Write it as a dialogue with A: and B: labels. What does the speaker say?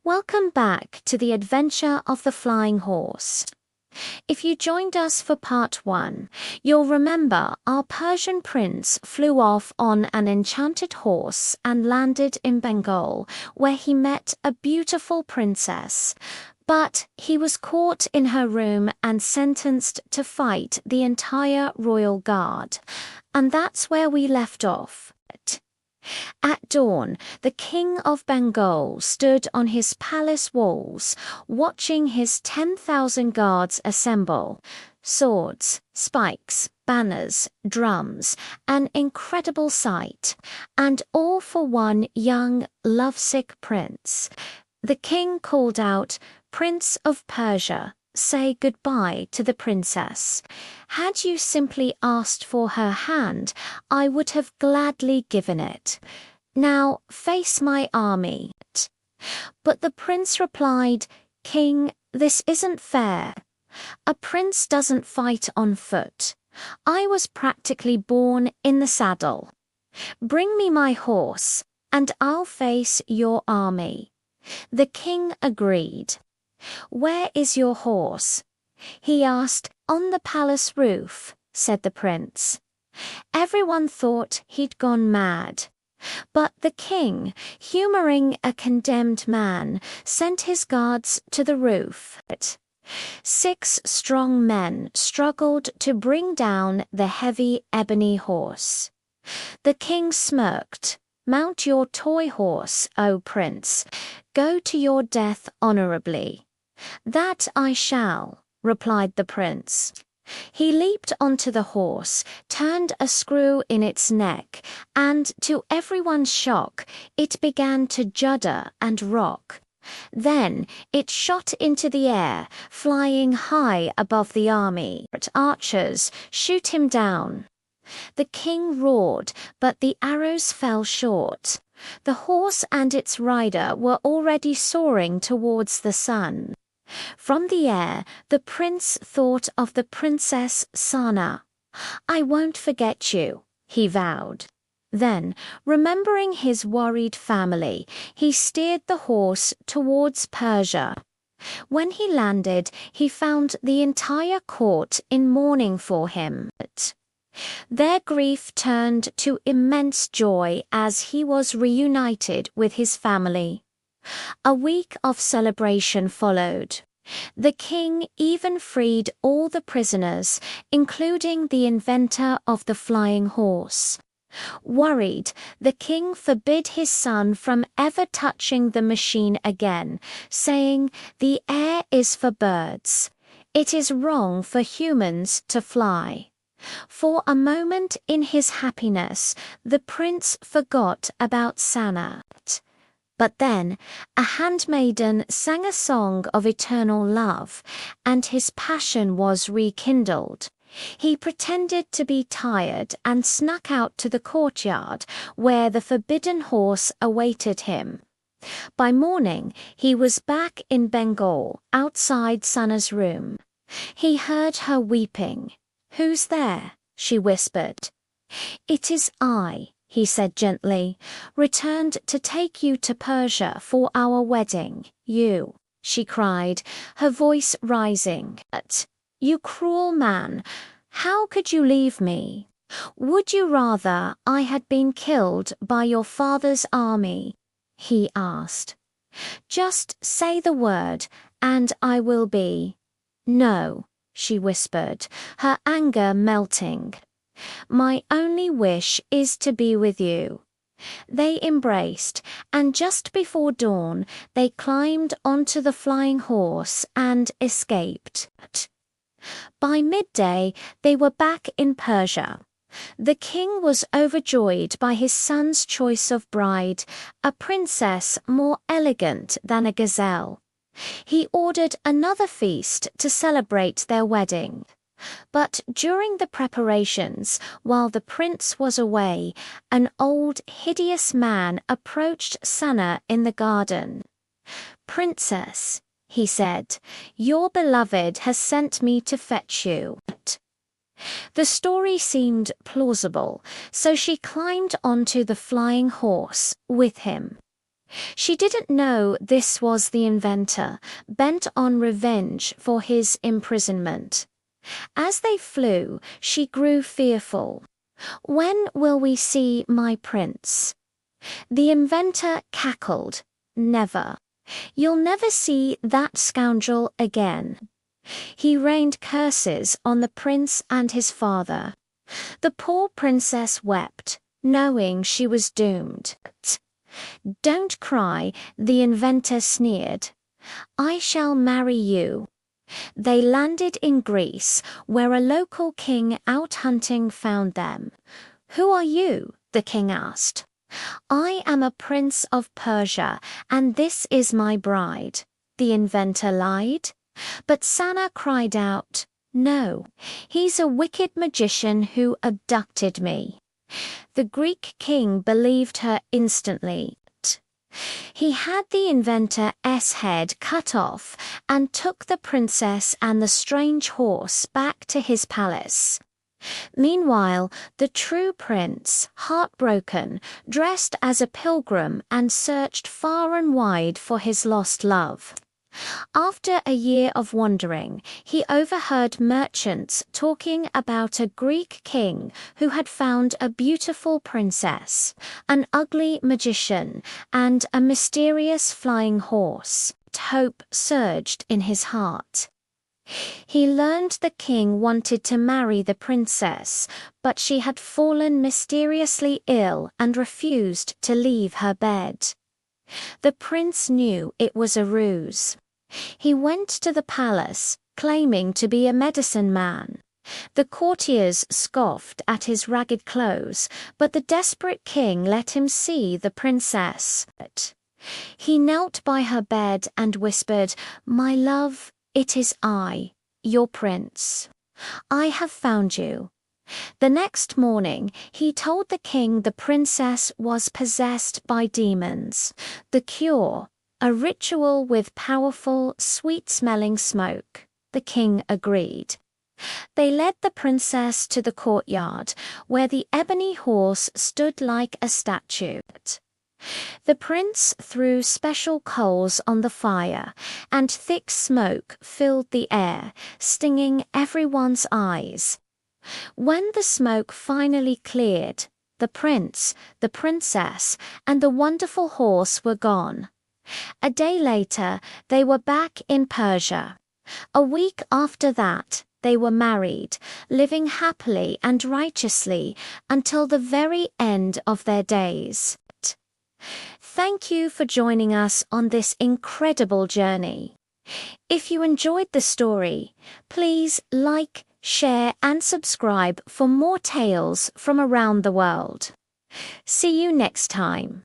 A: Welcome back to the adventure of the flying horse. If you joined us for part 1, you'll remember our Persian prince flew off on an enchanted horse and landed in Bengal, where he met a beautiful princess. But he was caught in her room and sentenced to fight the entire royal guard. And that's where we left off. At dawn, the king of Bengal stood on his palace walls, watching his 10,000 guards assemble. Swords, spikes, banners, drums, an incredible sight, and all for one young, lovesick prince. The king called out, "Prince of Persia, say goodbye to the princess. Had you simply asked for her hand, I would have gladly given it. Now face my army." But the prince replied, "King, this isn't fair. A prince doesn't fight on foot. I was practically born in the saddle. Bring me my horse, and I'll face your army." The king agreed. "Where is your horse?" he asked. "On the palace roof," said the prince. Everyone thought he'd gone mad. But the king, humoring a condemned man, sent his guards to the roof. 6 strong men struggled to bring down the heavy ebony horse. The king smirked. "Mount your toy horse, O prince. Go to your death honorably." "That I shall," replied the prince. He leaped onto the horse, turned a screw in its neck, and to everyone's shock, it began to judder and rock. Then it shot into the air, flying high above the army. "Archers, shoot him down." The king roared, but the arrows fell short. The horse and its rider were already soaring towards the sun. From the air, the prince thought of the princess Sana. "I won't forget you," he vowed. Then, remembering his worried family, he steered the horse towards Persia. When he landed, he found the entire court in mourning for him. Their grief turned to immense joy as he was reunited with his family. A week of celebration followed. The king even freed all the prisoners, including the inventor of the flying horse. Worried, the king forbid his son from ever touching the machine again, saying, "The air is for birds. It is wrong for humans to fly." For a moment in his happiness, the prince forgot about Sana. But then, a handmaiden sang a song of eternal love, and his passion was rekindled. He pretended to be tired and snuck out to the courtyard, where the forbidden horse awaited him. By morning, he was back in Bengal, outside Sana's room. He heard her weeping. "Who's there?" she whispered. "It is I," he said gently, "returned to take you to Persia for our wedding." "You," she cried, her voice rising. "You cruel man, how could you leave me? Would you rather I had been killed by your father's army?" he asked. "Just say the word, and I will be." "No," she whispered, her anger melting. "My only wish is to be with you." They embraced, and just before dawn, they climbed onto the flying horse and escaped. By midday, they were back in Persia. The king was overjoyed by his son's choice of bride, a princess more elegant than a gazelle. He ordered another feast to celebrate their wedding. But during the preparations, while the prince was away, an old, hideous man approached Sana in the garden. "Princess," he said, "your beloved has sent me to fetch you." The story seemed plausible, so she climbed onto the flying horse with him. She didn't know this was the inventor, bent on revenge for his imprisonment. As they flew, she grew fearful. When will we see my prince? The inventor cackled. Never. You'll never see that scoundrel again. He rained curses on the prince and his father. The poor princess wept, knowing she was doomed. Don't cry, the inventor sneered. I shall marry you. They landed in Greece, where a local king out hunting found them. Who are you? The king asked. I am a prince of Persia, and this is my bride. The inventor lied. But Sana cried out, No, he's a wicked magician who abducted me. The Greek king believed her instantly. He had the inventor's head cut off and took the princess and the strange horse back to his palace. Meanwhile, the true prince, heartbroken, dressed as a pilgrim and searched far and wide for his lost love. After a year of wandering, he overheard merchants talking about a Greek king who had found a beautiful princess, an ugly magician, and a mysterious flying horse. Hope surged in his heart. He learned the king wanted to marry the princess, but she had fallen mysteriously ill and refused to leave her bed. The prince knew it was a ruse. He went to the palace, claiming to be a medicine man. The courtiers scoffed at his ragged clothes, but the desperate king let him see the princess. He knelt by her bed and whispered, My love, it is I, your prince. I have found you. The next morning, he told the king the princess was possessed by demons. The cure, a ritual with powerful, sweet-smelling smoke. The king agreed. They led the princess to the courtyard, where the ebony horse stood like a statue. The prince threw special coals on the fire, and thick smoke filled the air, stinging everyone's eyes. When the smoke finally cleared, the prince, the princess, and the wonderful horse were gone. A day later, they were back in Persia. A week after that, they were married, living happily and righteously until the very end of their days. Thank you for joining us on this incredible journey. If you enjoyed the story, please like, share, and subscribe for more tales from around the world. See you next time.